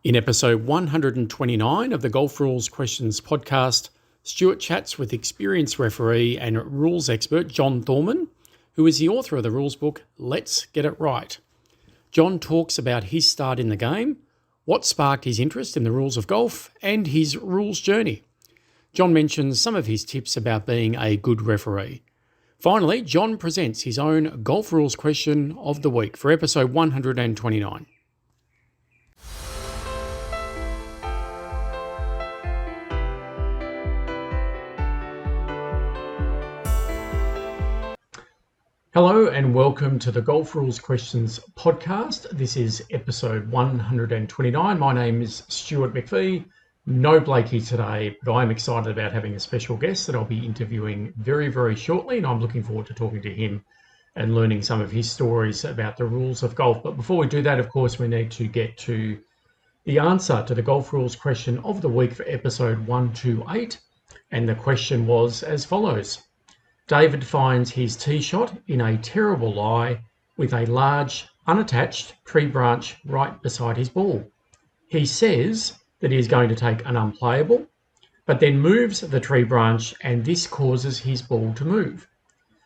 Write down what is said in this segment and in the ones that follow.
In episode 129 of the Golf Rules Questions podcast, Stuart chats with experienced referee and rules expert John Thorman, who is the author of the rules book Let's Get It Right. John talks about his start in the game, what sparked his interest in the rules of golf, and his rules journey. John mentions some of his tips about being a good referee. Finally, John presents his own Golf Rules question of the week for episode 129. Hello and welcome to the Golf Rules Questions podcast. This is episode 129. My name is Stuart McPhee. No Blakey today, but I'm excited about having a special guest that I'll be interviewing very, very shortly, and I'm looking forward to talking to him and learning some of his stories about the rules of golf. But before we do that, of course, we need to get to the answer to the Golf Rules question of the week for episode 128. And the question was as follows. David finds his tee shot in a terrible lie with a large, unattached tree branch right beside his ball. He says that he is going to take an unplayable, but then moves the tree branch and this causes his ball to move.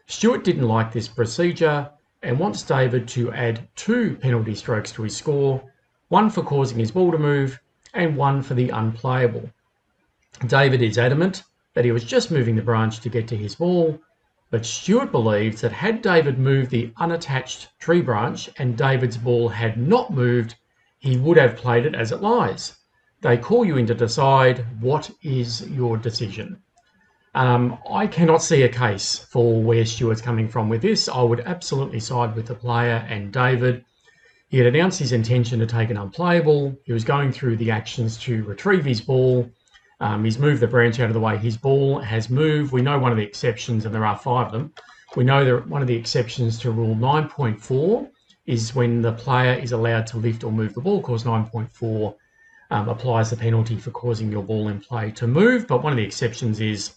Stuart didn't like this procedure and wants David to add 2 penalty strokes to his score, 1 for causing his ball to move and 1 for the unplayable. David is adamant that he was just moving the branch to get to his ball, but Stuart believes that had David moved the unattached tree branch and David's ball had not moved, he would have played it as it lies. They call you in to decide. What is your decision? I cannot see a case for where Stuart's coming from with this. I would absolutely side with the player and David. He had announced his intention to take an unplayable. He was going through the actions to retrieve his ball. He's moved the branch out of the way. His ball has moved. We know one of the exceptions, and there are 5 of them. We know that one of the exceptions to Rule 9.4 is when the player is allowed to lift or move the ball, because 9.4 applies the penalty for causing your ball in play to move. But one of the exceptions is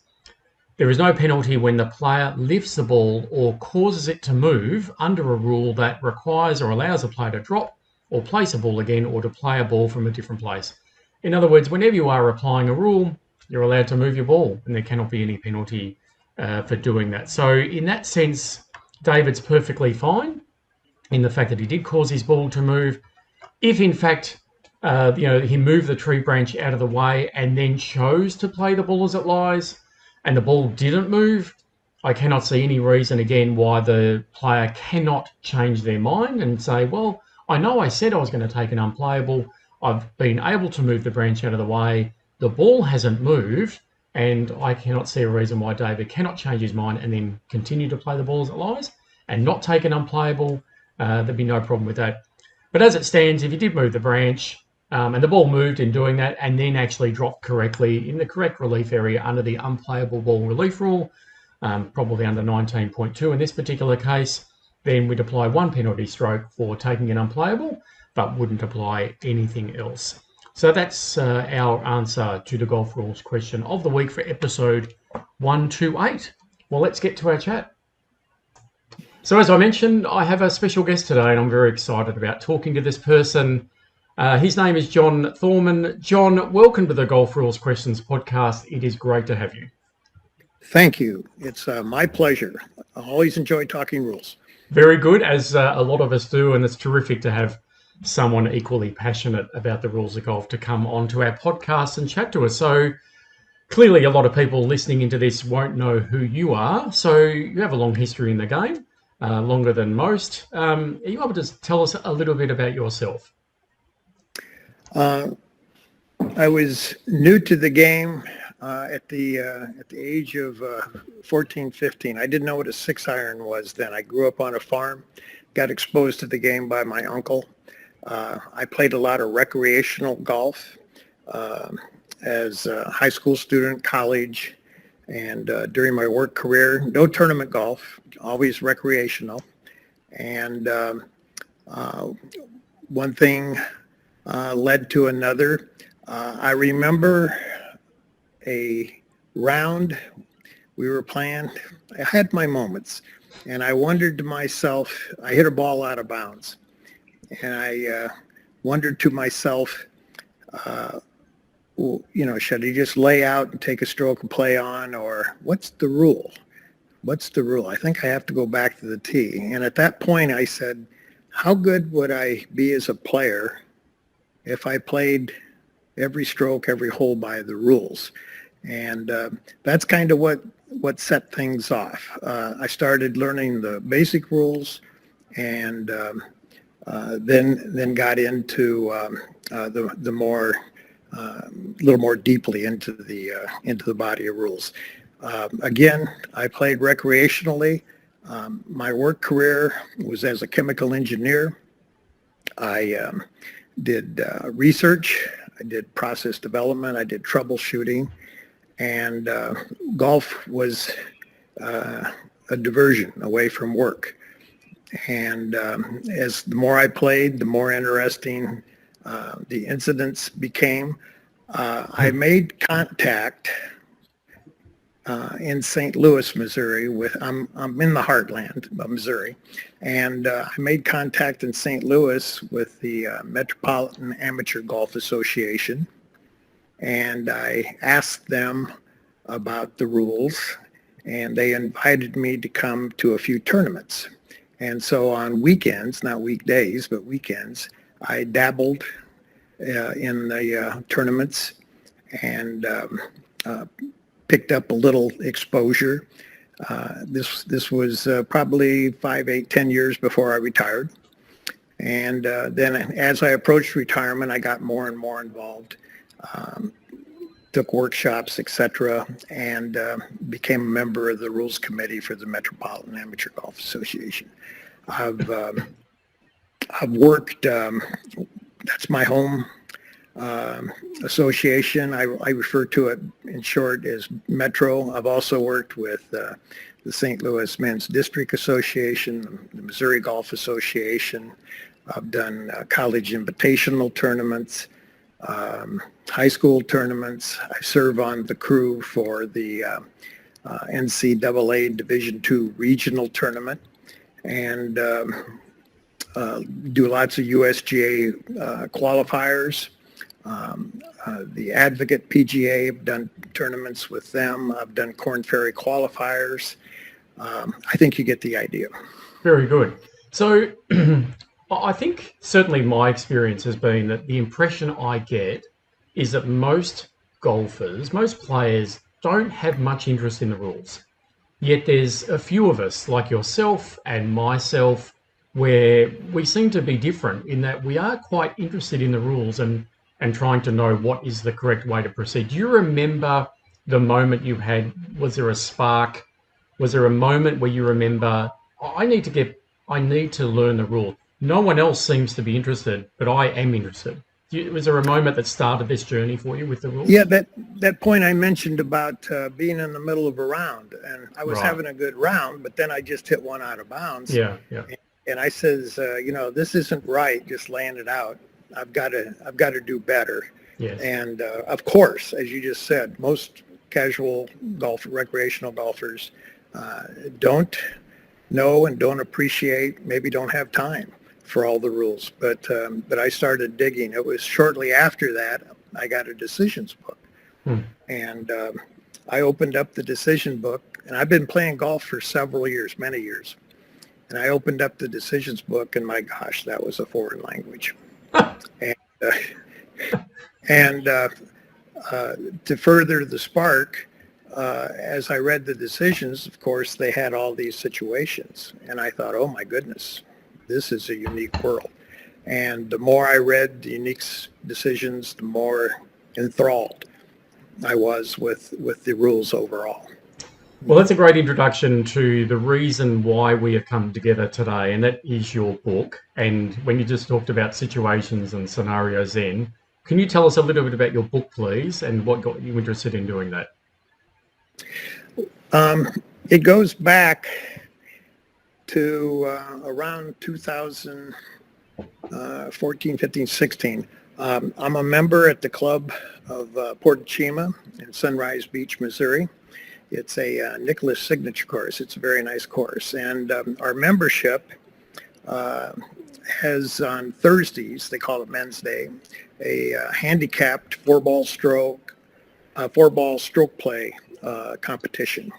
there is no penalty when the player lifts the ball or causes it to move under a rule that requires or allows a player to drop or place a ball again or to play a ball from a different place. In other words, whenever you are applying a rule, you're allowed to move your ball and there cannot be any penalty for doing that. So in that sense, David's perfectly fine in the fact that he did cause his ball to move. If in fact, he moved the tree branch out of the way and then chose to play the ball as it lies and the ball didn't move, I cannot see any reason again why the player cannot change their mind and say, well, I know I said I was going to take an unplayable. I've been able to move the branch out of the way. The ball hasn't moved, and I cannot see a reason why David cannot change his mind and then continue to play the ball as it lies and not take an unplayable. There'd be no problem with that. But as it stands, if you did move the branch and the ball moved in doing that and then actually dropped correctly in the correct relief area under the unplayable ball relief rule, probably under 19.2 in this particular case, then we'd apply 1 penalty stroke for taking an unplayable, but wouldn't apply anything else. So that's our answer to the Golf Rules question of the week for episode 128. Well, let's get to our chat. So as I mentioned, I have a special guest today and I'm very excited about talking to this person. His name is John Thorman. John, welcome to the Golf Rules Questions podcast. It is great to have you. Thank you. It's my pleasure. I always enjoy talking rules. Very good, as a lot of us do, and it's terrific to have someone equally passionate about the rules of golf to come onto our podcast and chat to us. So clearly a lot of people listening into this won't know who you are. So you have a long history in the game, longer than most. Are you able to tell us a little bit about yourself? I was new to the game at the age of 14, 15. I didn't know what a 6-iron was then. I grew up on a farm, got exposed to the game by my uncle. I played a lot of recreational golf as a high school student, college, and during my work career. No tournament golf, always recreational. And one thing led to another. I remember a round we were playing. I had my moments, and I wondered to myself, I hit a ball out of bounds. And I wondered to myself, should he just lay out and take a stroke and play on, or what's the rule? What's the rule? I think I have to go back to the tee. And at that point, I said, how good would I be as a player if I played every stroke, every hole by the rules? And that's kind of what set things off. I started learning the basic rules, and then got into the more little more deeply into the body of rules. Again, I played recreationally. My work career was as a chemical engineer. I did research. I did process development. I did troubleshooting, and golf was a diversion away from work. And as the more I played, the more interesting the incidents became. I made contact in St. Louis, Missouri. I'm in the heartland of Missouri, and I made contact in St. Louis with the Metropolitan Amateur Golf Association, and I asked them about the rules, and they invited me to come to a few tournaments. And so on weekends, not weekdays, but weekends, I dabbled in the tournaments and picked up a little exposure. This was probably 5, 8, 10 years before I retired. And then as I approached retirement, I got more and more involved, took workshops, etc., and became a member of the rules committee for the Metropolitan Amateur Golf Association. I've worked, that's my home association. I refer to it in short as Metro. I've also worked with the St. Louis Men's District Association, the Missouri Golf Association. I've done college invitational tournaments, high school tournaments. I serve on the crew for the NCAA Division II regional tournament, and do lots of USGA qualifiers. The Advocate PGA, I've done tournaments with them. I've done Korn Ferry qualifiers. I think you get the idea. Very good. So I think certainly my experience has been that the impression I get is that most golfers, most players don't have much interest in the rules. Yet there's a few of us like yourself and myself where we seem to be different in that we are quite interested in the rules and trying to know what is the correct way to proceed. Do you remember the moment you had? Was there a spark? Was there a moment where you remember, I need to learn the rule? No one else seems to be interested, but I am interested. Was there a moment that started this journey for you with the rules? Yeah, that point I mentioned about being in the middle of a round, and I was having a good round, but then I just hit one out of bounds. Yeah. And I says, this isn't right, just laying it out. I've got to do better. Yes. And of course, as you just said, most casual recreational golfers don't know and don't appreciate, maybe don't have time for all the rules. But I started digging. It was shortly after that I got a decisions book. And I opened up the decision book, and I've been playing golf for several years, many years. And I opened up the decisions book, and my gosh, that was a foreign language. And to further the spark, as I read the decisions, of course, they had all these situations. And I thought, oh my goodness, this is a unique world. And the more I read the unique decisions, the more enthralled I was with the rules overall. Well, that's a great introduction to the reason why we have come together today, and that is your book. And when you just talked about situations and scenarios then, can you tell us a little bit about your book, please, and what got you interested in doing that? It goes back to around 2014, 15, 16. I'm a member at the club of Port Chima in Sunrise Beach, Missouri. It's a Nicholas signature course. It's a very nice course. And our membership has on Thursdays, they call it Men's Day, a handicapped four-ball stroke play competition.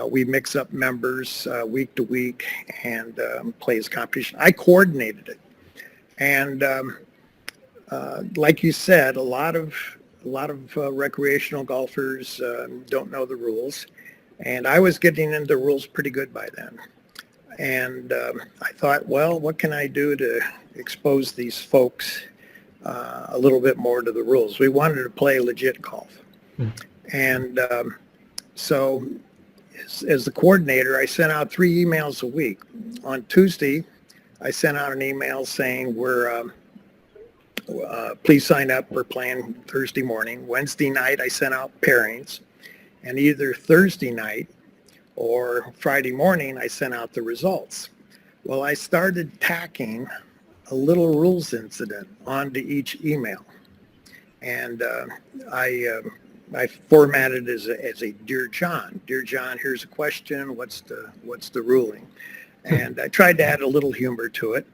We mix up members week to week and play as competition. I coordinated it, and like you said, a lot of recreational golfers don't know the rules, and I was getting into the rules pretty good by then. And I thought, well, what can I do to expose these folks a little bit more to the rules? We wanted to play legit golf. And so as the coordinator, I sent out 3 emails a week. On Tuesday, I sent out an email saying, please sign up. We're playing Thursday morning. Wednesday night, I sent out pairings. And either Thursday night or Friday morning, I sent out the results. Well, I started tacking a little rules incident onto each email. And I formatted as a Dear John. Dear John, here's a question. What's the ruling? And I tried to add a little humor to it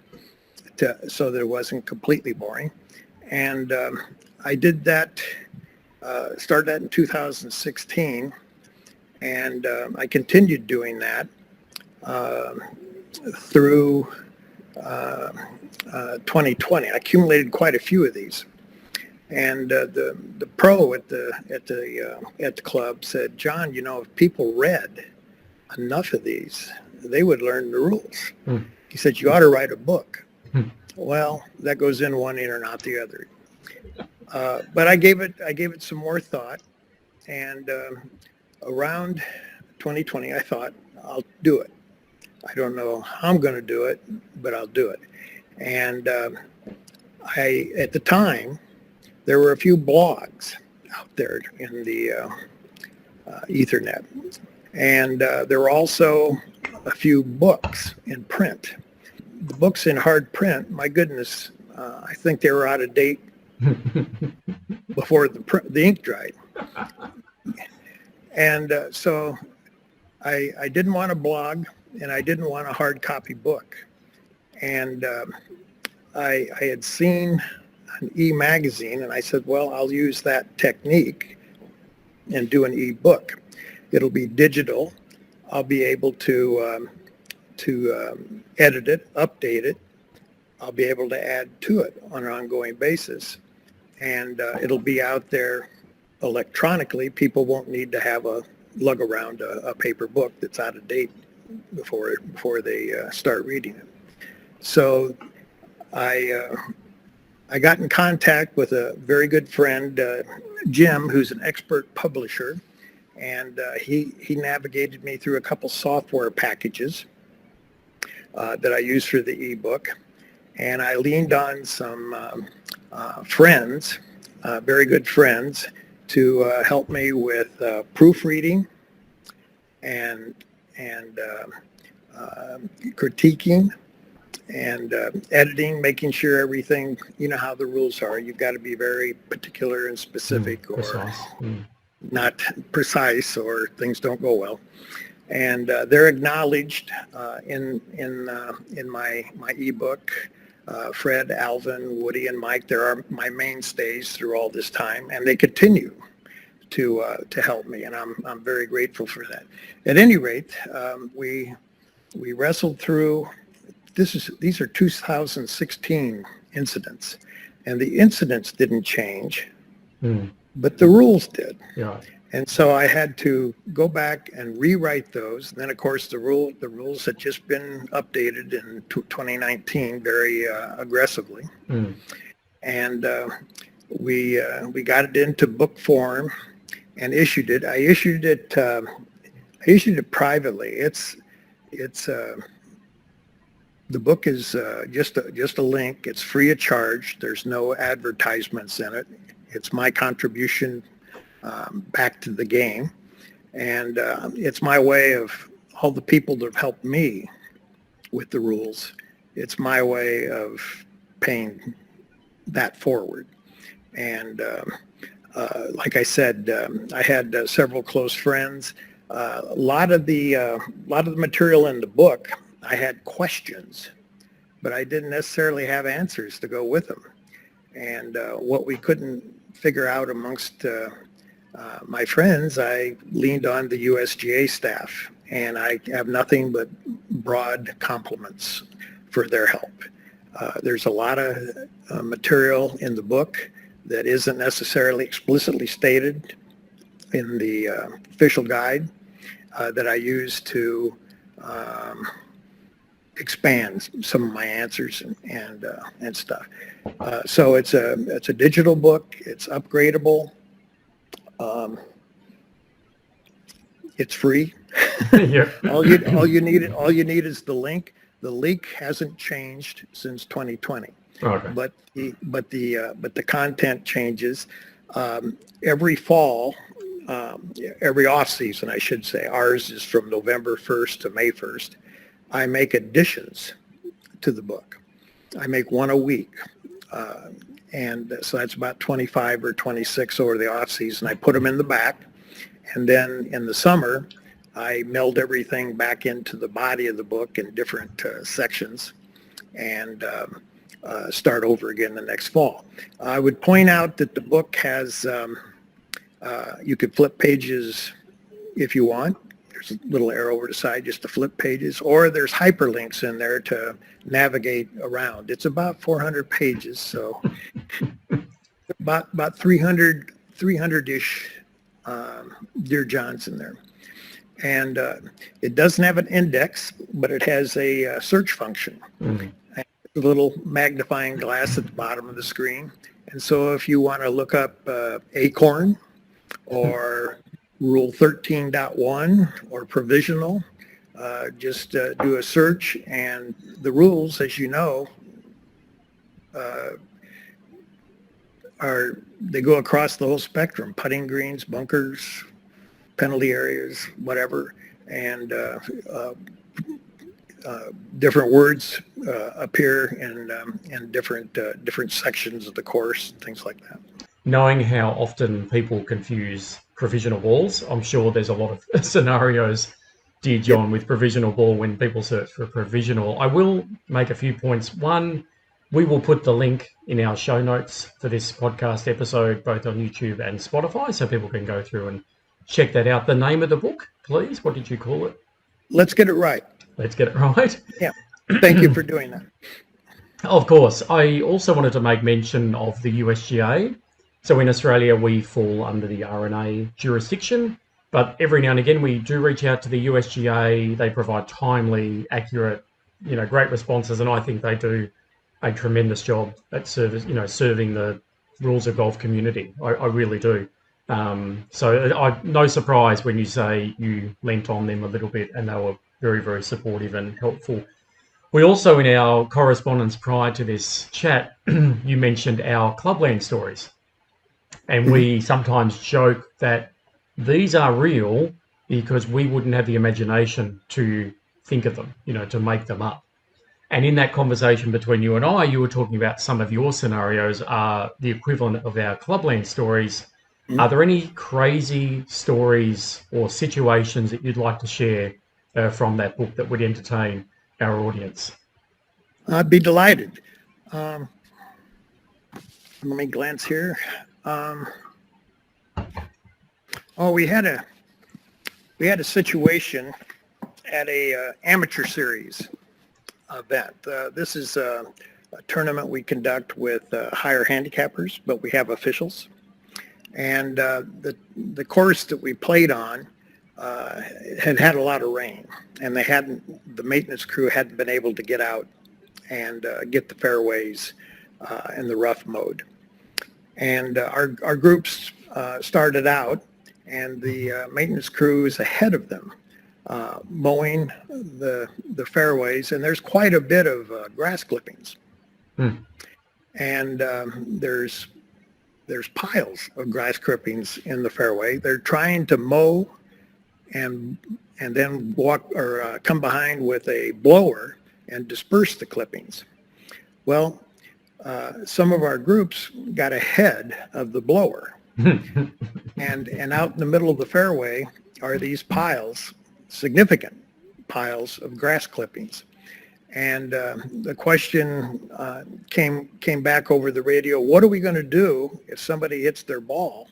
so that it wasn't completely boring. And I did that, started that in 2016. And I continued doing that through 2020. I accumulated quite a few of these. And the pro at the club said, John, if people read enough of these, they would learn the rules. He said, you ought to write a book. Well, that goes in one ear and out the other. But I gave it some more thought, and around 2020, I thought, I'll do it. I don't know how I'm going to do it, but I'll do it. And at the time, there were a few blogs out there in the Ethernet. And there were also a few books in print. The books in hard print, my goodness, I think they were out of date before the ink dried. And so I didn't want a blog, and I didn't want a hard copy book. And I had seen an e-magazine, and I said, well, I'll use that technique and do an e-book. It'll be digital. I'll be able to edit it, update it. I'll be able to add to it on an ongoing basis. And it'll be out there electronically. People won't need to lug around a paper book that's out of date before they start reading it. So I got in contact with a very good friend, Jim, who's an expert publisher, and he navigated me through a couple software packages that I use for the ebook, and I leaned on some friends, very good friends, to help me with proofreading and critiquing and editing, making sure everything, how the rules are. You've got to be very particular and specific, or not precise, or things don't go well. And they're acknowledged in my ebook. Fred, Alvin, Woody, and Mike, they're my mainstays through all this time, and they continue to help me, and I'm very grateful for that. At any rate, we wrestled through. These are 2016 incidents, and the incidents didn't change, but the rules did. Yeah. And so I had to go back and rewrite those. And then, of course, the rules had just been updated in 2019 very aggressively, and we got it into book form and issued it. I issued it privately. The book is just a link. It's free of charge. There's no advertisements in it. It's my contribution back to the game, and it's my way of all the people that have helped me with the rules. It's my way of paying that forward. And like I said, I had several close friends. A lot of the material in the book, I had questions, but I didn't necessarily have answers to go with them. And what we couldn't figure out amongst my friends, I leaned on the USGA staff, and I have nothing but broad compliments for their help. There's a lot of material in the book that isn't necessarily explicitly stated in the official guide that I use to expand some of my answers and stuff. So it's a digital book. It's upgradable. It's free. Yep. all you need is the link. The link hasn't changed since 2020. Okay. But the content changes every fall, every off season, I should say. Ours is from November 1st to May 1st. I make additions to the book. I make one a week. And so that's about 25 or 26 over the off season. I put them in the back. And then in the summer, I meld everything back into the body of the book in different sections and start over again the next fall. I would point out that the book has, you could flip pages if you want. There's a little arrow over the side just to flip pages, or there's hyperlinks in there to navigate around. It's about 400 pages, so about 300-ish Dear Johns in there. And it doesn't have an index, but it has a search function. Mm-hmm. A little magnifying glass at the bottom of the screen. And so if you want to look up acorn or Rule 13.1 or provisional, just do a search, and the rules, as you know, they go across the whole spectrum: putting greens, bunkers, penalty areas, whatever, and different words appear in different sections of the course, things like that. Knowing how often people confuse provisional balls, I'm sure there's a lot of scenarios, dear John, with provisional ball when people search for provisional. I will make a few points. One, we will put the link in our show notes for this podcast episode, both on YouTube and Spotify, so people can go through and check that out. The name of the book, please. What did you call it? Let's Get It Right. Let's Get It Right. Yeah. Thank you for doing that. Of course. I also wanted to make mention of the USGA. So in Australia, we fall under the RNA jurisdiction, but every now and again, we do reach out to the USGA. They provide timely, accurate, great responses, and I think they do a tremendous job at serving the rules of golf community. I really do. So no surprise when you say you lent on them a little bit, and they were very, very supportive and helpful. We also, in our correspondence prior to this chat, you mentioned our clubland stories. And we sometimes joke that these are real because we wouldn't have the imagination to think of them, to make them up. And in that conversation between you and I, you were talking about some of your scenarios are the equivalent of our clubland stories. Mm-hmm. Are there any crazy stories or situations that you'd like to share from that book that would entertain our audience? I'd be delighted. Let me glance here. We had a situation at a amateur series event. This is a tournament we conduct with higher handicappers, but we have officials. And the course that we played on had a lot of rain, and the maintenance crew hadn't been able to get out and get the fairways in the rough mode. And our groups started out, and the maintenance crew is ahead of them, mowing the fairways, and there's quite a bit of grass clippings. And there's piles of grass clippings in the fairway. They're trying to mow and then walk or come behind with a blower and disperse the clippings. Well, some of our groups got ahead of the blower, and out in the middle of the fairway are these piles, significant piles of grass clippings. And the question came back over the radio: what are we going to do if somebody hits their ball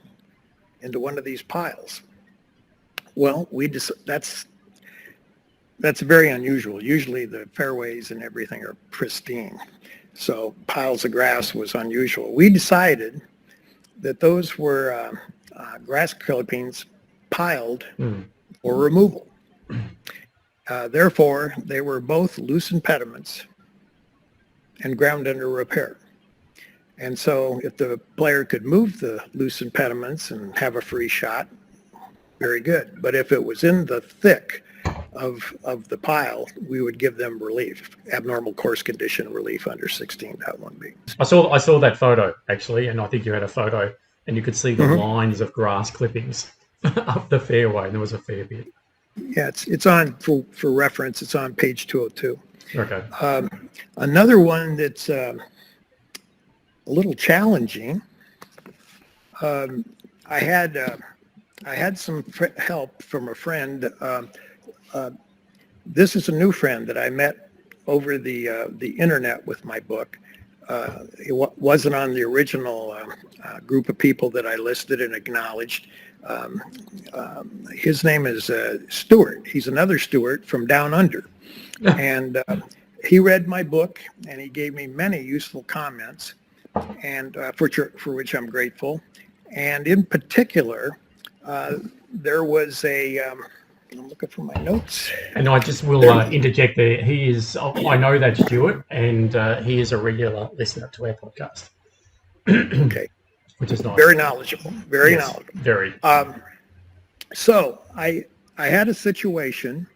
into one of these piles? Well, that's very unusual. Usually the fairways and everything are pristine. So piles of grass was unusual. We decided that those were grass clippings piled for removal. Therefore, they were both loose impediments and ground under repair. And so if the player could move the loose impediments and have a free shot, very good. But if it was in the thick of the pile, we would give them relief, abnormal course condition relief under 16.1b. I saw that photo actually, and I think you had a photo, and you could see the lines of grass clippings up the fairway, and there was a fair bit. Yeah, it's on for reference. It's on page 202. Okay. Another one that's a little challenging. I had some help from a friend. This is a new friend that I met over the internet with my book. It wasn't on the original group of people that I listed and acknowledged. His name is Stuart. He's another Stuart from down under. And he read my book, and he gave me many useful comments, and for which I'm grateful. And in particular, there was I'm looking for my notes. And I just will interject there. I know that Stuart, and he is a regular listener to our podcast. Okay. Which is nice. Very knowledgeable. Very knowledgeable. Very. So I had a situation.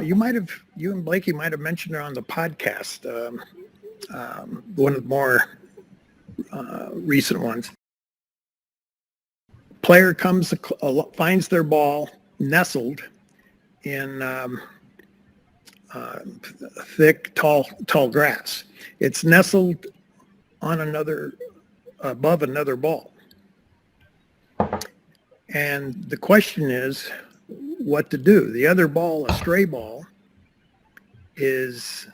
You and Blakey might have mentioned it on the podcast. One of the more recent ones. Player finds their ball nestled in thick, tall grass. It's nestled on above another ball. And the question is what to do. The other ball, a stray ball, is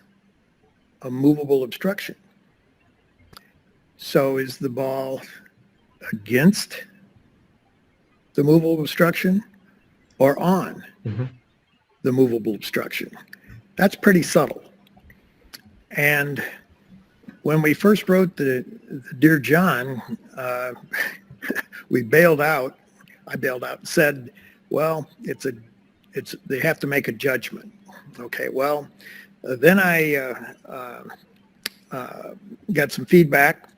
a movable obstruction. So is the ball against the movable obstruction or on the movable obstruction? That's pretty subtle. And when we first wrote the Dear John, I bailed out and said, well, they have to make a judgment. Okay, well, then I got some feedback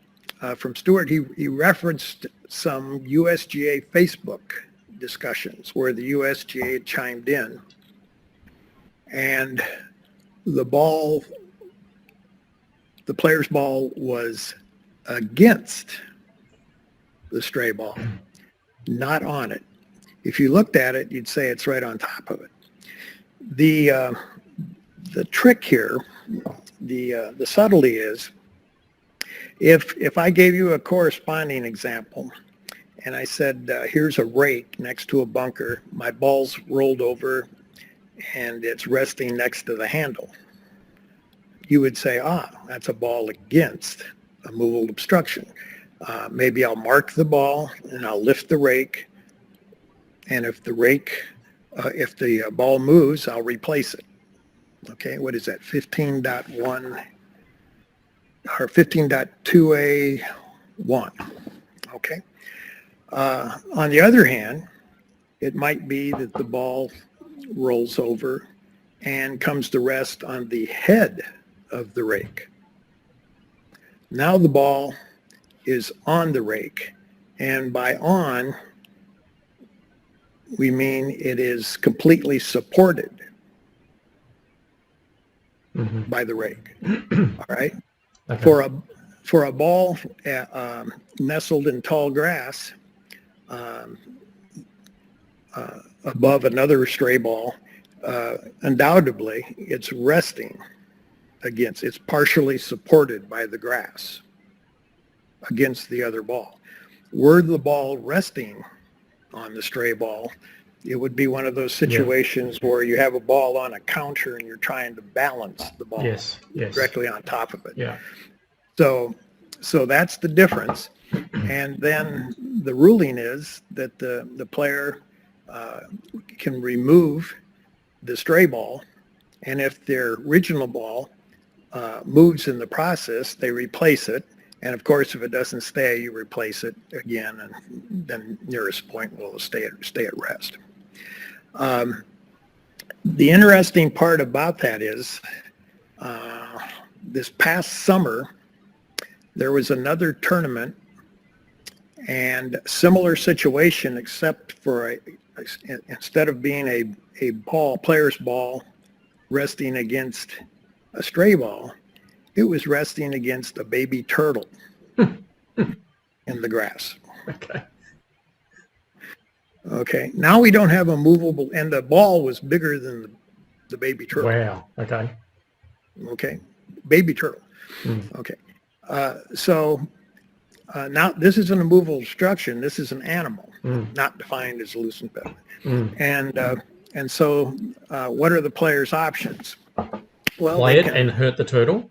from Stuart. He referenced some USGA Facebook discussions where the USGA had chimed in, and the player's ball was against the stray ball, not on it. If you looked at it, you'd say it's right on top of it. The trick here, the subtlety is, if I gave you a corresponding example and I said, here's a rake next to a bunker, my ball's rolled over and it's resting next to the handle, you would say, that's a ball against a movable obstruction. Maybe I'll mark the ball and I'll lift the rake, and if the ball moves, I'll replace it. Okay, what is that, 15.1 or 15.2A1? Okay. On the other hand, it might be that the ball rolls over and comes to rest on the head of the rake. Now the ball is on the rake, and by on, we mean it is completely supported by the rake. All right. Okay. For a ball nestled in tall grass above another stray ball, undoubtedly it's resting against, it's partially supported by the grass against the other ball. Were the ball resting on the stray ball, It would be one of those situations where you have a ball on a counter and you're trying to balance the ball Yes. directly on top of it. Yeah. So that's the difference. And then the ruling is that the player can remove the stray ball, and if their original ball moves in the process, they replace it. And of course, if it doesn't stay, you replace it again, and then nearest point will stay at rest. The interesting part about that is this past summer, there was another tournament and similar situation, except for instead of being a player's ball resting against a stray ball, it was resting against a baby turtle in the grass. Okay. Now we don't have a movable, and the ball was bigger than the baby turtle. Wow. Okay. Okay. Baby turtle. Okay. So now this isn't a movable obstruction. This is an animal, not defined as a loose impediment. And so what are the player's options? Well, play it and hurt the turtle?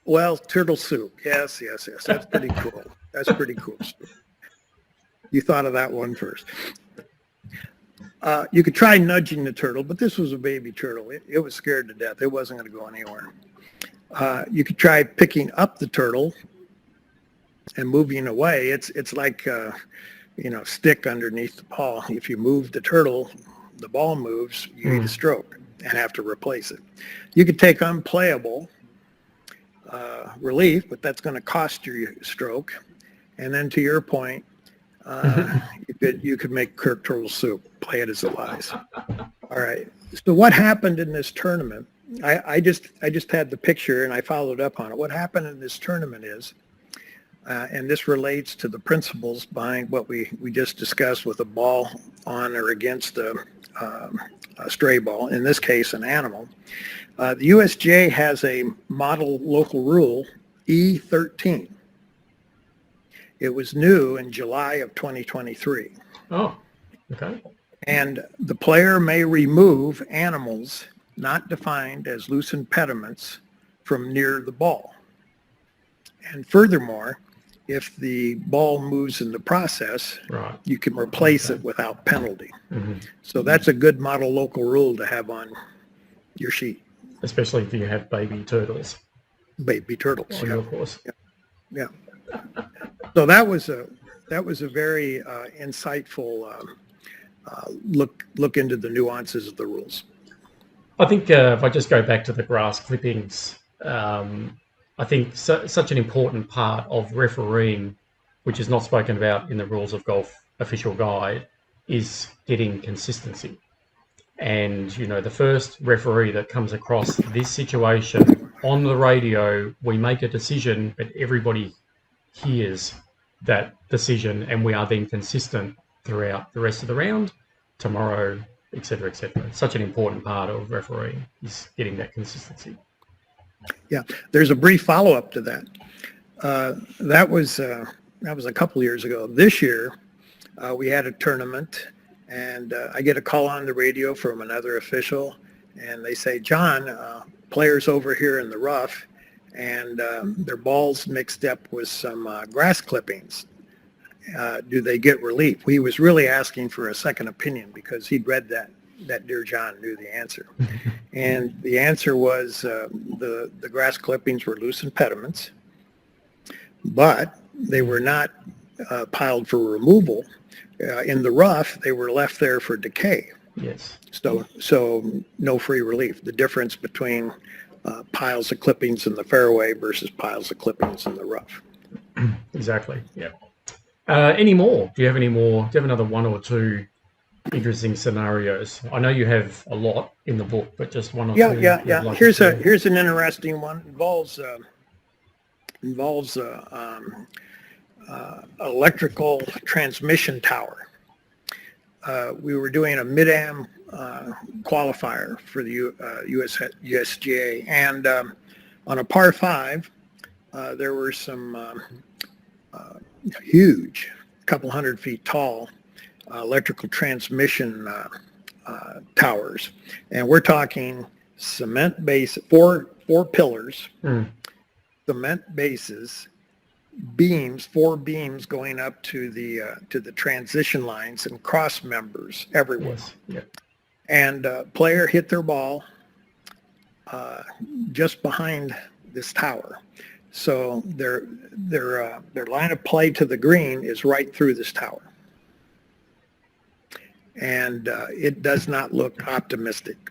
Well, turtle soup. Yes. That's pretty cool. That's pretty cool. You thought of that one first. You could try nudging the turtle, but this was a baby turtle. It was scared to death. It wasn't going to go anywhere. You could try picking up the turtle and moving away. It's like stick underneath the ball. If you move the turtle, the ball moves. You need a stroke and have to replace it. You could take unplayable relief, but that's going to cost you a stroke. And then to your point, you could make Kirk turtle soup. Play it as it lies. All right. So what happened in this tournament? I just had the picture and I followed up on it. What happened in this tournament is, and this relates to the principles behind what we just discussed with a ball on or against a stray ball, in this case an animal. The USGA has a model local rule, E13. It was new in July of 2023. Oh, okay. And the player may remove animals not defined as loose impediments from near the ball. And furthermore, if the ball moves in the process, you can replace it without penalty. So that's a good model local rule to have on your sheet. Especially if you have baby turtles. Baby turtles. On your course. Yeah. So that was a very insightful look into the nuances of the rules. I think if I just go back to the grass clippings, I think such an important part of refereeing, which is not spoken about in the Rules of Golf official guide, is getting consistency. And, the first referee that comes across this situation on the radio, we make a decision, but everybody hears that decision, and we are then consistent throughout the rest of the round, tomorrow, etc., etc. Such an important part of refereeing is getting that consistency. Yeah, there's a brief follow-up to that. That was a couple years ago. This year, we had a tournament, and I get a call on the radio from another official, and they say, John, players over here in the rough, and their balls mixed up with some grass clippings. Do they get relief? He was really asking for a second opinion because he'd read that Dear John knew the answer. And the answer was the grass clippings were loose impediments, but they were not piled for removal. In the rough, they were left there for decay. Yes. So no free relief. The difference between piles of clippings in the fairway versus piles of clippings in the rough. Exactly. Yeah. Any more? Do you have any more? Do you have another one or two interesting scenarios? I know you have a lot in the book, but just one or two. Yeah. Like here's an interesting one. Involves electrical transmission tower. We were doing a mid-am qualifier for the USGA, and on a par 5, there were some huge, couple hundred feet tall electrical transmission towers, and we're talking cement base, four pillars, cement bases, beams, four beams going up to the transition lines, and cross members everywhere. Yes. Yeah. And player hit their ball just behind this tower. So their line of play to the green is right through this tower. And it does not look optimistic.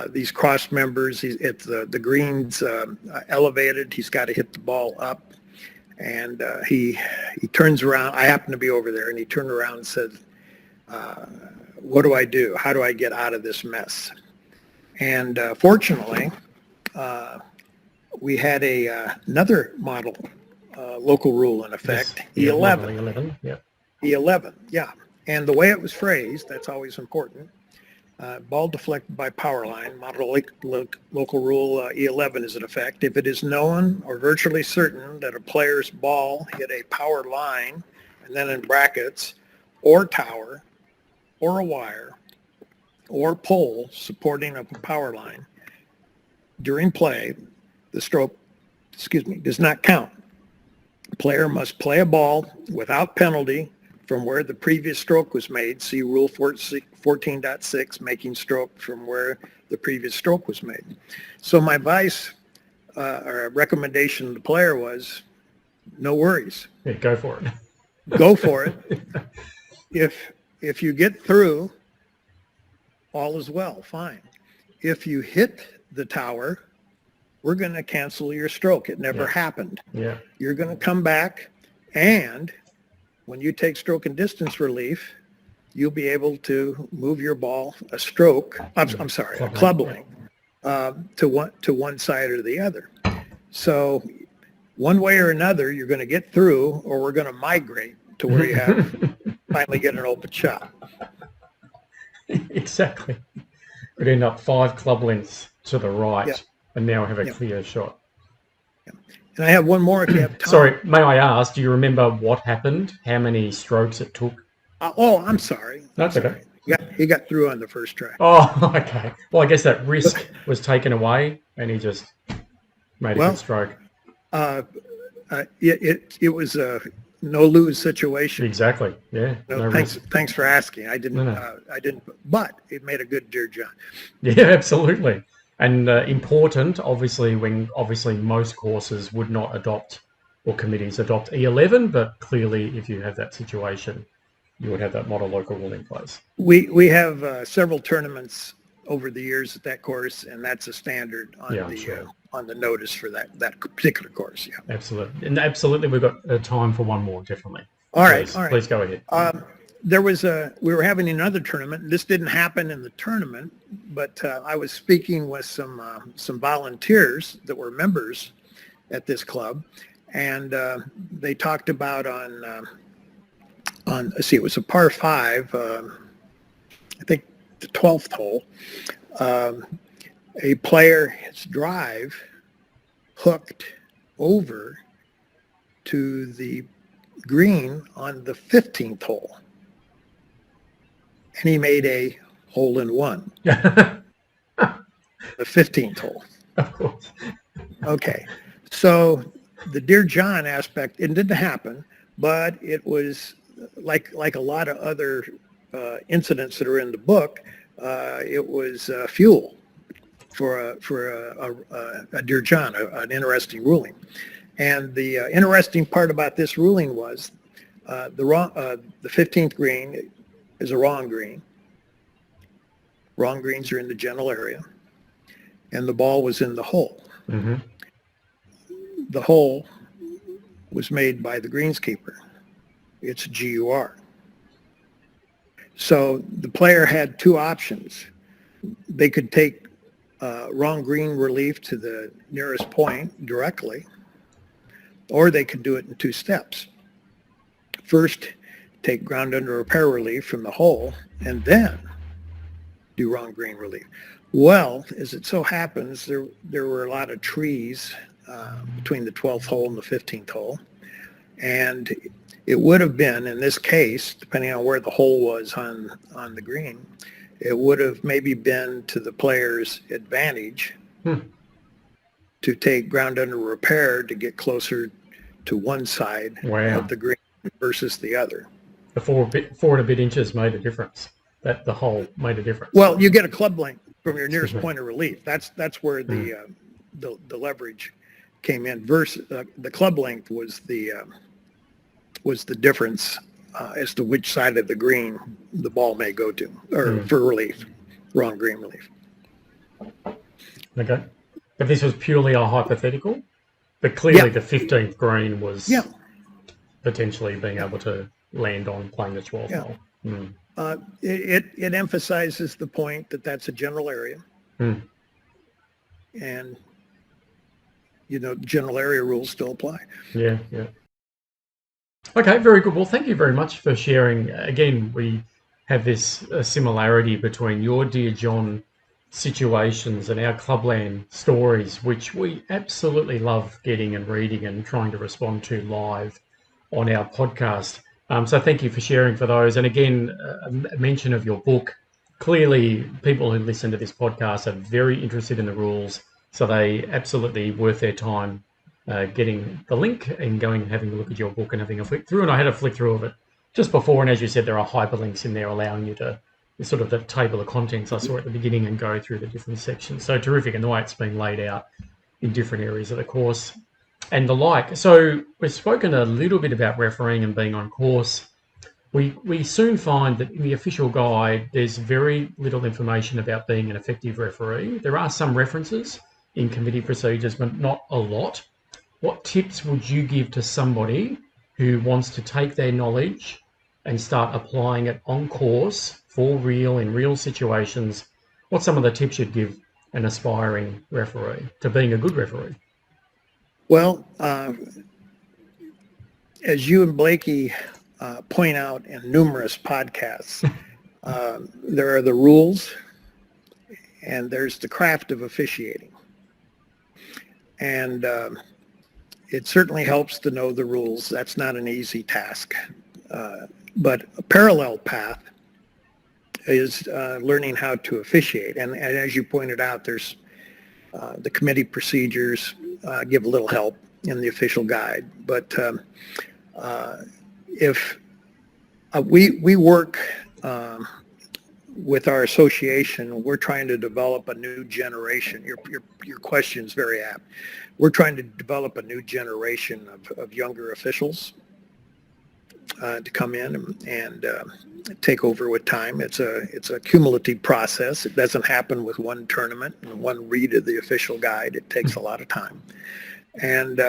These cross members, if the green's elevated, he's got to hit the ball up. And he turns around. I happen to be over there, and he turned around and said, what do I do? How do I get out of this mess? And fortunately, we had another model local rule in effect, yes. E11. E11, yeah. E11, yeah. And the way it was phrased, that's always important. Ball deflected by power line, model local rule E11 is in effect. If it is known or virtually certain that a player's ball hit a power line, and then in brackets, or tower, or a wire, or pole supporting a power line, during play, the stroke, does not count. The player must play a ball without penalty from where the previous stroke was made. See Rule 14.6, making stroke from where the previous stroke was made. So my advice or recommendation to the player was, no worries. Yeah, go for it. Go for it. If you get through, all is well, fine. If you hit the tower, we're going to cancel your stroke. It never happened. Yeah. You're going to come back, and when you take stroke and distance relief, you'll be able to move your ball a stroke, I'm sorry, a club length to one side or the other. So one way or another, you're going to get through, or we're going to migrate to where you have finally get an open shot. Exactly. Could end up 5 club lengths to the right, and now have a clear shot. And I have one more if you have time. Sorry, may I ask, do you remember what happened? How many strokes it took? I'm sorry. That's okay. He got through on the first try. Oh, okay. Well, I guess that risk was taken away, and he just made a good stroke. It was a no-lose situation. Exactly. Yeah. No, thanks for asking. I didn't. But it made a good Dear John. Yeah, absolutely. And important, obviously, when most courses would not adopt, or committees adopt E11, but clearly if you have that situation, you would have that model local rule in place. We have several tournaments over the years at that course, and that's a standard on on the notice for that particular course. Yeah, absolutely, and absolutely, we've got time for one more, definitely. All right. Please go ahead. We were having another tournament. This didn't happen in the tournament, but I was speaking with some volunteers that were members at this club, and they talked about on it was a par 5, I think the 12th hole. A player's drive hooked over to the green on the 15th hole. And he made a hole-in-one. The 15th hole. Of course. Okay. So the Dear John aspect, it didn't happen, but it was like a lot of other incidents that are in the book, it was fuel for a Dear John, an interesting ruling. And the interesting part about this ruling was the 15th green is a wrong green. Wrong greens are in the general area, and the ball was in the hole. Mm-hmm. The hole was made by the greenskeeper. It's GUR. So the player had two options. They could take wrong green relief to the nearest point directly, or they could do it in 2 steps. First, take ground under repair relief from the hole, and then do wrong green relief. Well, as it so happens, there were a lot of trees between the 12th hole and the 15th hole, and it would have been, in this case, depending on where the hole was on the green, it would have maybe been to the player's advantage to take ground under repair to get closer to one side of the green versus the other. The 4.25 inches made a difference. That the hole made a difference. Well, you get a club length from your nearest point of relief. That's where the leverage came in. Versus the club length was the difference as to which side of the green the ball may go to, or for relief, wrong green relief. Okay. But this was purely a hypothetical, but clearly the 15th green was potentially being able to land on playing the 12th hole. It emphasizes the point that that's a general area. And, general area rules still apply. Yeah. Okay, very good. Well, thank you very much for sharing. Again, we have this similarity between your Dear John situations and our Clubland stories, which we absolutely love getting and reading and trying to respond to live on our podcast. So thank you for sharing for those. And again, a mention of your book. Clearly, people who listen to this podcast are very interested in the rules, so they absolutely worth their time getting the link and going and having a look at your book and having a flick through. And I had a flick through of it just before, and as you said, there are hyperlinks in there allowing you to sort of the table of contents I saw at the beginning and go through the different sections. So terrific, and the way it's been laid out in different areas of the course and the like. So we've spoken a little bit about refereeing and being on course. We soon find that in the official guide, there's very little information about being an effective referee. There are some references in committee procedures, but not a lot. What tips would you give to somebody who wants to take their knowledge and start applying it on course for real in real situations? What's some of the tips you'd give an aspiring referee to being a good referee? Well, as you and Blakey point out in numerous podcasts, there are the rules and there's the craft of officiating. And it certainly helps to know the rules. That's not an easy task. But a parallel path is learning how to officiate. And as you pointed out, there's the committee procedures give a little help in the official guide. But if we work with our association, we're trying to develop a new generation. Your question is very apt. We're trying to develop a new generation of younger officials to come in and take over with time. It's a cumulative process. It doesn't happen with one tournament and one read of the official guide. It takes a lot of time. And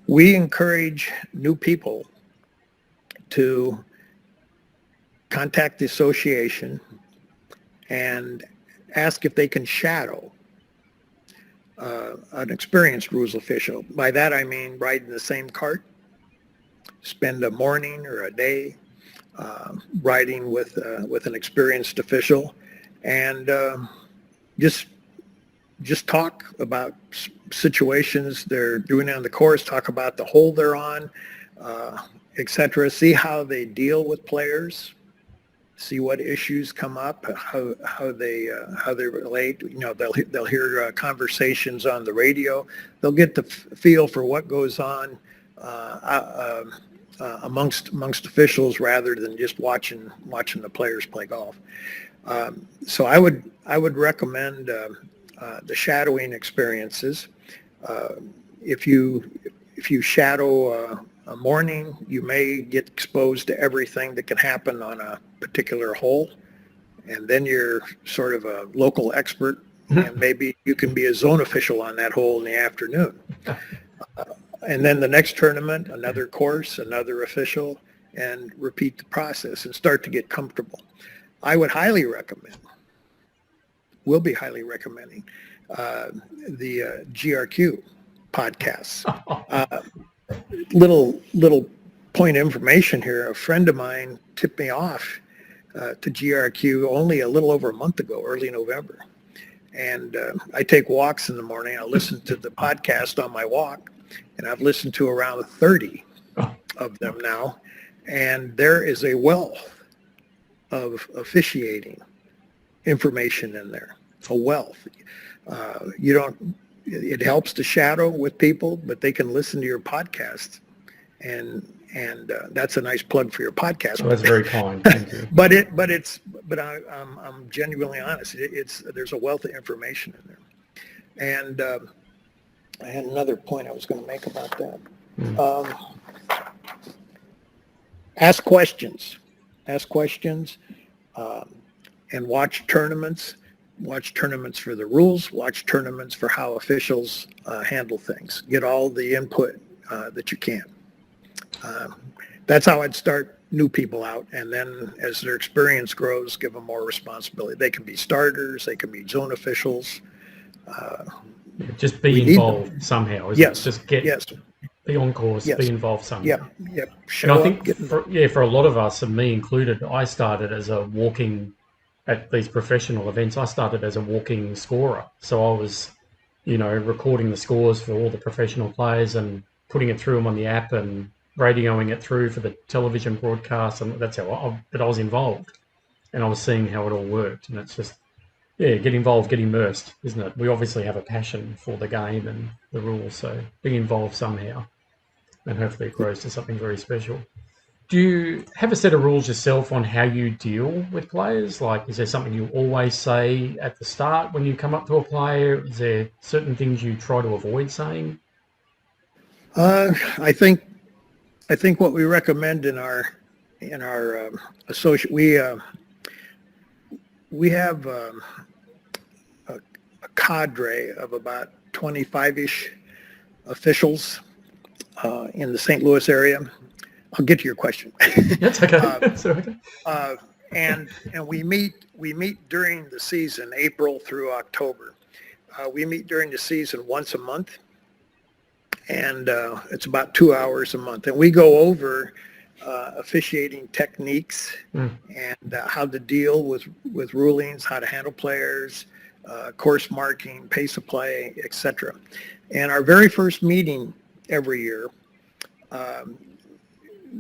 we encourage new people to contact the association and ask if they can shadow an experienced rules official. By that I mean ride in the same cart, spend a morning or a day riding with an experienced official, and just talk about situations they're doing on the course, talk about the hole they're on, etc. See how they deal with players, see what issues come up, how they relate. They'll hear conversations on the radio. They'll get the feel for what goes on amongst officials rather than just watching the players play golf. So I would recommend the shadowing experiences. If you shadow a morning, you may get exposed to everything that can happen on a particular hole, and then you're sort of a local expert, and maybe you can be a zone official on that hole in the afternoon. And then the next tournament, another course, another official, and repeat the process and start to get comfortable. I would highly recommend, will be highly recommending, the GRQ podcasts. Little point of information here. A friend of mine tipped me off to GRQ only a little over a month ago, early November. And I take walks in the morning. I listen to the podcast on my walk, and I've listened to around 30 of them now. And there is a wealth of officiating information in there, a wealth. It helps to shadow with people, but they can listen to your podcast, and that's a nice plug for your podcast. Oh, that's very kind. Thank you. I'm genuinely honest. There's a wealth of information in there. And I had another point I was going to make about that. Ask questions, and watch tournaments. Watch tournaments for the rules. Watch tournaments for how officials handle things. Get all the input that you can. That's how I'd start new people out, and then as their experience grows, give them more responsibility. They can be starters. They can be zone officials. Just be involved somehow. Yes. Just be on course. Yes. Be involved somehow. Yep. And I think for a lot of us, and me included, I started as a walking at these professional events. I started as a walking scorer, so I was, recording the scores for all the professional players and putting it through them on the app and radioing it through for the television broadcast, and that's how I was involved, and I was seeing how it all worked. And it's just, get involved, get immersed, isn't it? We obviously have a passion for the game and the rules, so be involved somehow, and hopefully it grows to something very special. Do you have a set of rules yourself on how you deal with players? Like, is there something you always say at the start when you come up to a player? Is there certain things you try to avoid saying? I think what we recommend in our associate, we have a cadre of about 25-ish officials in the St. Louis area. I'll get to your question. That's okay. That's okay. And we meet during the season, April through October. We meet during the season once a month, and it's about 2 hours a month. And we go over officiating techniques and how to deal with rulings, how to handle players, course marking, pace of play, etc. And our very first meeting every year,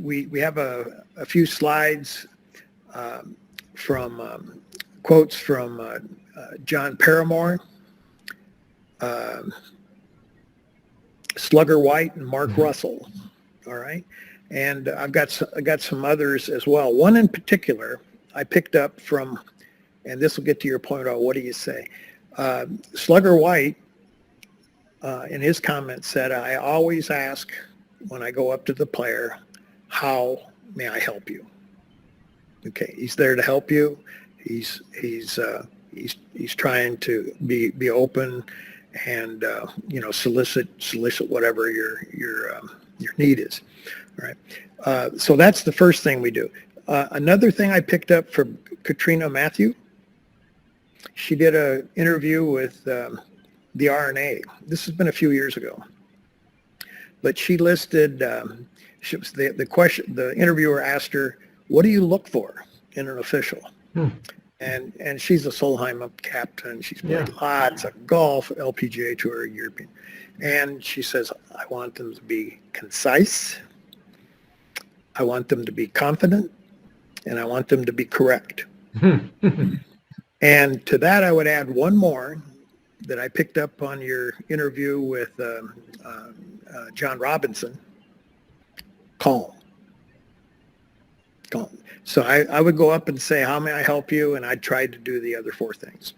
we have a few slides from quotes from John Paramore, Slugger White, and Mark Russell. All right, and I got some others as well. One in particular I picked up from, and this will get to your point about what do you say. Slugger White, in his comments, said, "I always ask when I go up to the player, how may I help you?" Okay, he's there to help you. He's trying to be open and solicit whatever your need is. All right. So that's the first thing we do. Another thing I picked up from Katrina Matthew. She did an interview with the RNA. This has been a few years ago, but she listed. The question. The interviewer asked her, "What do you look for in an official?" And she's a Solheim captain. She's played lots of golf, LPGA Tour, European. And she says, "I want them to be concise. I want them to be confident, and I want them to be correct." And to that, I would add one more that I picked up on your interview with John Robinson. Calm. So I would go up and say, "How may I help you?" And I'd try to do the other four things.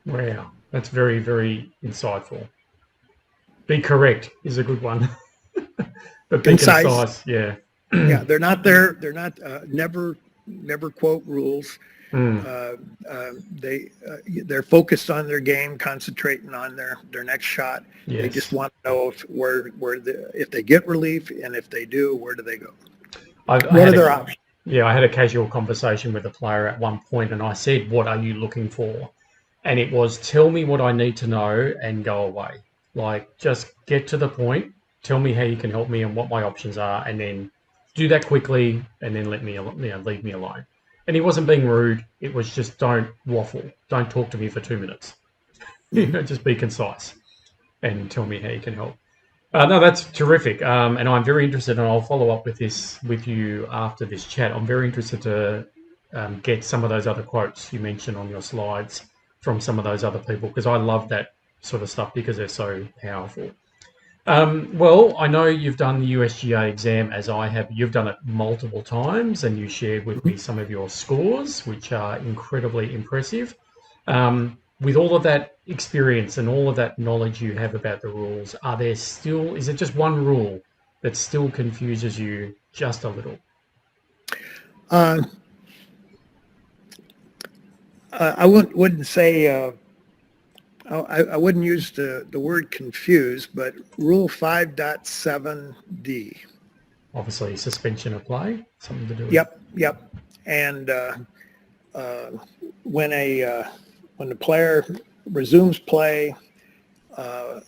Wow, that's very, very insightful. Be correct is a good one. But be concise. Yeah. Yeah, they're not there. They're not, never quote rules. They're focused on their game, concentrating on their next shot. Yes. They just want to know if they get relief, and if they do, where do they go? What are their options? Yeah, I had a casual conversation with a player at one point, and I said, "What are you looking for?" And it was, "Tell me what I need to know and go away. Like, just get to the point. Tell me how you can help me and what my options are, and then do that quickly, and then leave me alone." And he wasn't being rude. It was just, don't waffle. Don't talk to me for 2 minutes. Just be concise and tell me how you can help. No, that's terrific. And I'm very interested, and I'll follow up with this with you after this chat. I'm very interested to get some of those other quotes you mentioned on your slides from some of those other people, because I love that sort of stuff because they're so powerful. Well, I know you've done the USGA exam as I have. You've done it multiple times, and you shared with me some of your scores, which are incredibly impressive. With all of that experience and all of that knowledge you have about the rules, is it just one rule that still confuses you just a little? I wouldn't say, I wouldn't use the word confuse, but Rule 5.7D. Obviously, suspension of play, something to do with. Yep. And when the player resumes play, have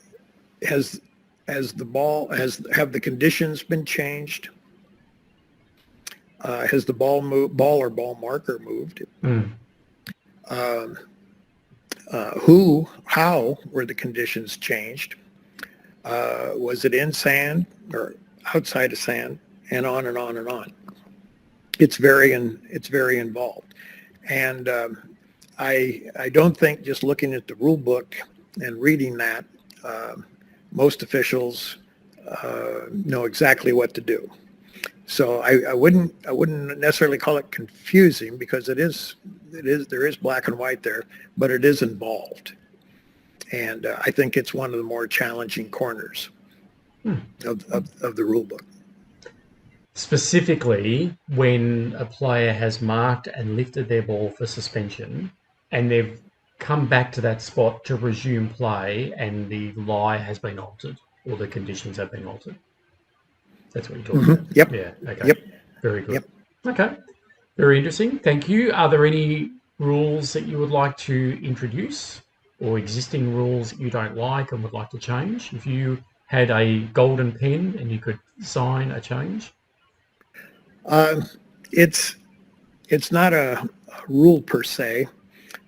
the conditions been changed? Has the ball or ball marker moved? How were the conditions changed? Was it in sand or outside of sand? And on and on and on. It's very involved. And I don't think just looking at the rule book and reading that, most officials know exactly what to do. So I wouldn't necessarily call it confusing, because there is black and white there, but it is involved. And I think it's one of the more challenging corners of the rule book. Specifically, when a player has marked and lifted their ball for suspension and they've come back to that spot to resume play and the lie has been altered or the conditions have been altered. That's what you're talking about. Yep. Yeah. Okay. Yep. Very good. Yep. Okay. Very interesting. Thank you. Are there any rules that you would like to introduce, or existing rules that you don't like and would like to change? If you had a golden pen and you could sign a change? It's not a rule per se,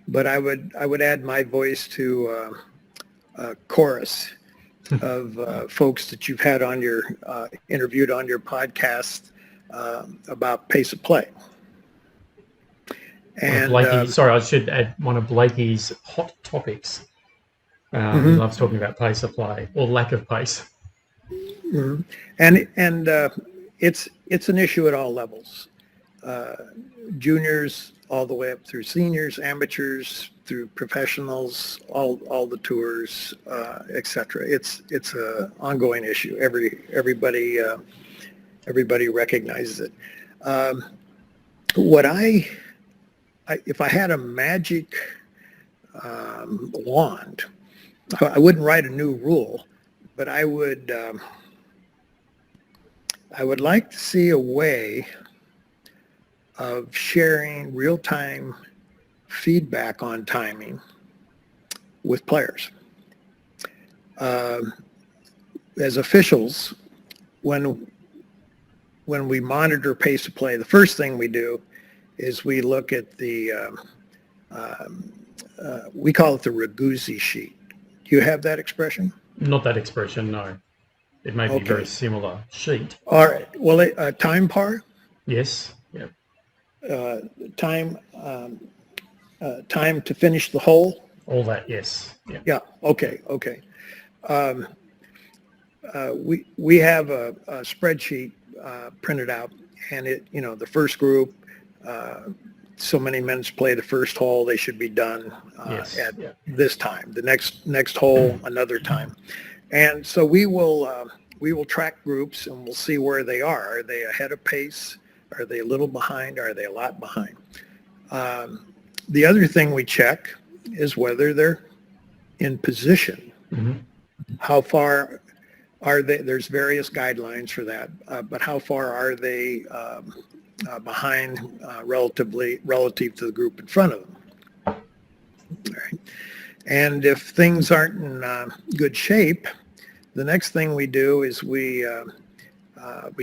but I would add my voice to a chorus of folks that you've had on your interviewed on your podcast about pace of play. And sorry, I should add one of Blakey's hot topics. He loves talking about pace of play or lack of pace. And it's an issue at all levels, juniors all the way up through seniors, amateurs, through professionals, all the tours, etc. It's a ongoing issue. Everybody recognizes it. If I had a magic wand, I wouldn't write a new rule, but I would like to see a way of sharing real-time feedback on timing with players. As officials, when we monitor pace of play, the first thing we do is we look at the, we call it the Ragusi sheet. Do you have that expression? Not that expression, no. It may be very similar sheet. All right. Well, time par? Yes. Yep. Time to finish the hole? All that, yes. Yep. Yeah. Okay. We have a spreadsheet printed out, and the first group, so many minutes play the first hole, they should be done at this time. The next hole, another time. And so we will track groups and we'll see where they are. Are they ahead of pace? Are they a little behind? Are they a lot behind? The other thing we check is whether they're in position. How far are they? There's various guidelines for that, but how far are they behind relative to the group in front of them? All right. And if things aren't in good shape, the next thing we do is we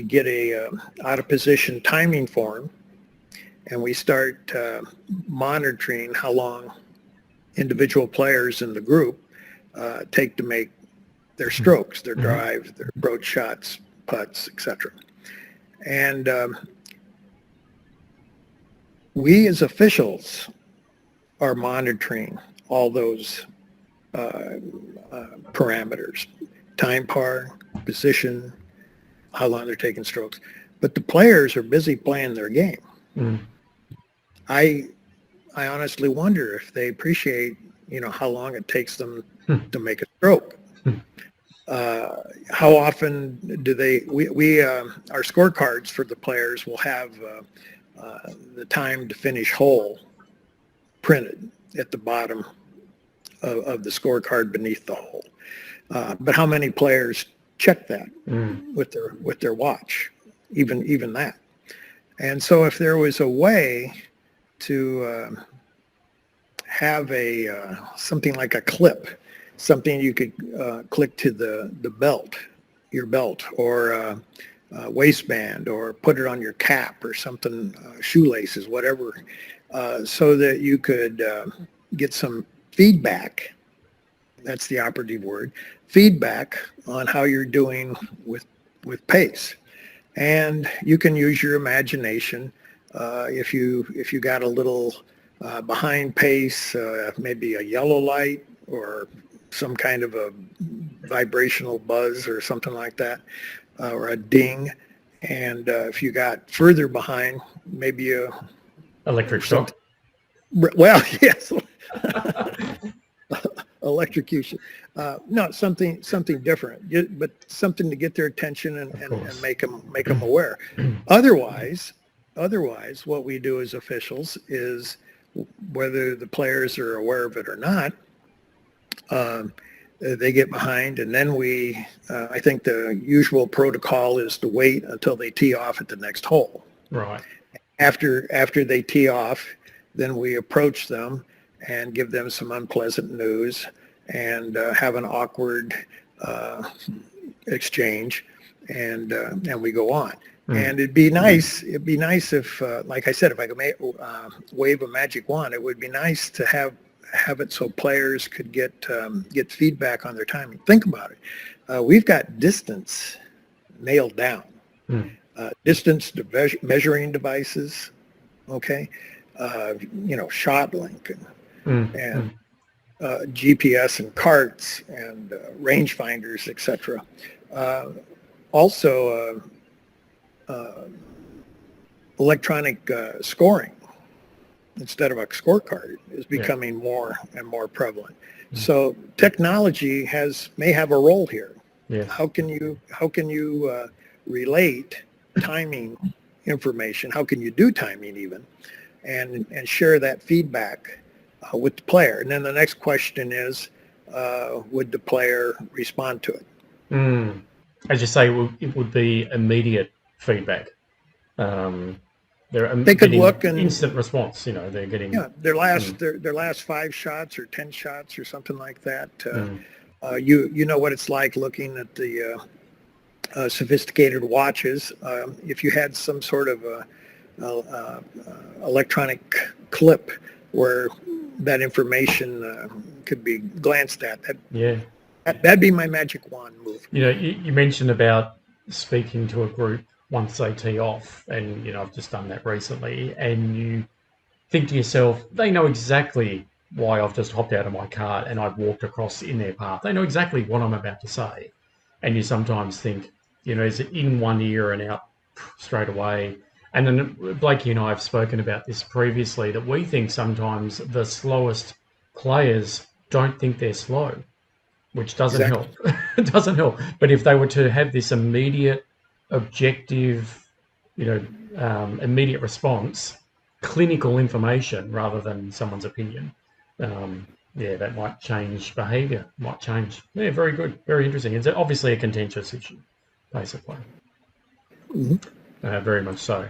get a out of position timing form, and we start monitoring how long individual players in the group take to make their strokes, their drive, their approach shots, putts, etc. And we as officials are monitoring all those parameters, time par, position, how long they're taking strokes. But the players are busy playing their game. Mm. I honestly wonder if they appreciate, how long it takes them to make a stroke. How often do our scorecards for the players will have the time to finish hole printed at the bottom of the scorecard beneath the hole. But how many players check that with their watch, even that? And so if there was a way to have something like a clip, something you could click to the belt, your belt, or waistband, or put it on your cap or something, shoelaces, whatever, so that you could get some feedback. That's the operative word, feedback on how you're doing with pace. And you can use your imagination. If you got a little behind pace, maybe a yellow light or some kind of a vibrational buzz or something like that, or a ding. And if you got further behind, maybe a Electric shock. Well, yes. Electrocution. No, something different, but something to get their attention and make them aware. Otherwise, what we do as officials is, whether the players are aware of it or not, they get behind, and then I think the usual protocol is to wait until they tee off at the next hole. Right. After they tee off, then we approach them and give them some unpleasant news and have an awkward exchange, and we go on. And it'd be nice if, like I said, if I could wave a magic wand, it would be nice to have it so players could get feedback on their timing. Think about it. We've got distance nailed down. Distance to measuring devices, okay? Shot link and GPS and carts and rangefinders, etc. Also, electronic scoring instead of a scorecard is becoming more and more prevalent. So technology may have a role here. Yes. How can you relate timing information? How can you do timing even, and share that feedback with the player? And then the next question is, would the player respond to it? As you say, it would be immediate feedback. They could look and instant response. They're getting their last 5 shots or 10 shots or something like that. You know what it's like looking at the sophisticated watches. If you had some sort of electronic clip where that information could be glanced at, that'd be my magic wand move. You mentioned about speaking to a group once they tee off, and I've just done that recently, and you think to yourself, they know exactly why I've just hopped out of my cart and I've walked across in their path. They know exactly what I'm about to say. And you sometimes think, is it in one ear and out straight away? And then Blakey and I have spoken about this previously, that we think sometimes the slowest players don't think they're slow, which doesn't help. It doesn't help. But if they were to have this immediate, objective, immediate response, clinical information rather than someone's opinion, that might change behaviour, might change. Yeah, very good, very interesting. It's obviously a contentious issue, basically. Very much so.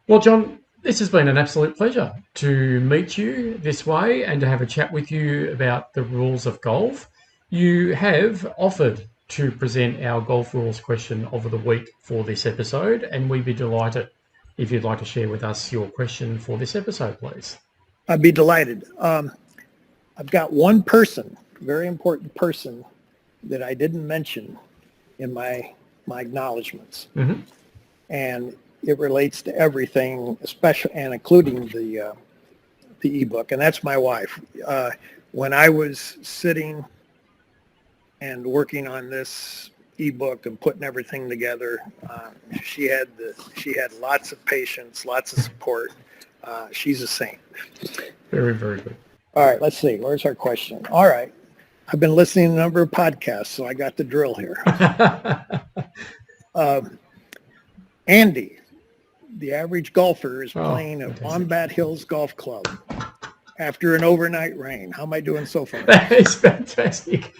Well, John, this has been an absolute pleasure to meet you this way and to have a chat with you about the rules of golf. You have offered to present our golf rules question of the week for this episode, and we'd be delighted if you'd like to share with us your question for this episode, please. I'd be delighted. I've got one person, very important person, that I didn't mention in my acknowledgments. And it relates to everything, especially and including the ebook, and that's my wife. When I was sitting and working on this ebook and putting everything together, she had lots of patience, lots of support. She's a saint. Very, very good. All right, let's see. Where's our question? All right. I've been listening to a number of podcasts, so I got the drill here. Andy, the average golfer, is playing at Wombat Hills Golf Club after an overnight rain. How am I doing so far? That is fantastic.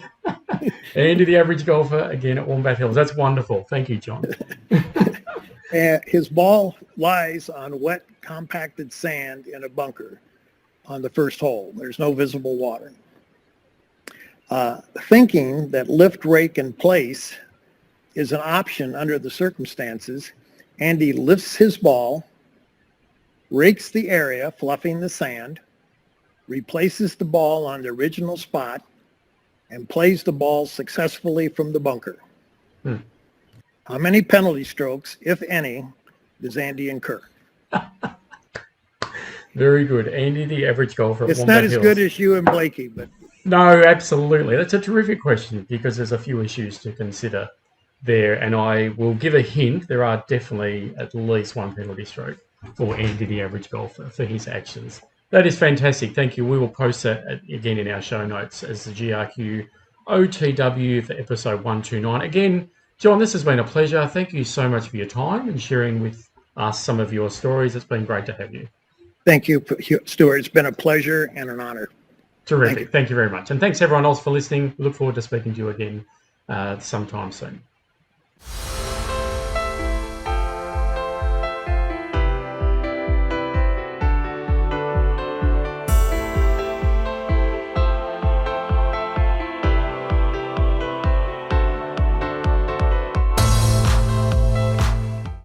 Andy, the average golfer, again at Wombat Hills. That's wonderful. Thank you, John. His ball lies on wet, compacted sand in a bunker on the first hole. There's no visible water. Thinking that lift, rake, and place is an option under the circumstances, Andy lifts his ball, rakes the area, fluffing the sand, replaces the ball on the original spot, and plays the ball successfully from the bunker. How many penalty strokes, if any, does Andy incur? Very good. Andy, the average golfer at It's Wombat not as Hills. good as you and Blakey, but... No, absolutely. That's a terrific question because there's a few issues to consider there. And I will give a hint. There are definitely at least one penalty stroke for Andy, the average golfer, for his actions. That is fantastic. Thank you. We will post that again in our show notes as the GRQ OTW for episode 129. Again, John, this has been a pleasure. Thank you so much for your time and sharing with us some of your stories. It's been great to have you. Thank you, Stuart. It's been a pleasure and an honor. Terrific. Thank you very much. And thanks everyone else for listening. We look forward to speaking to you again sometime soon.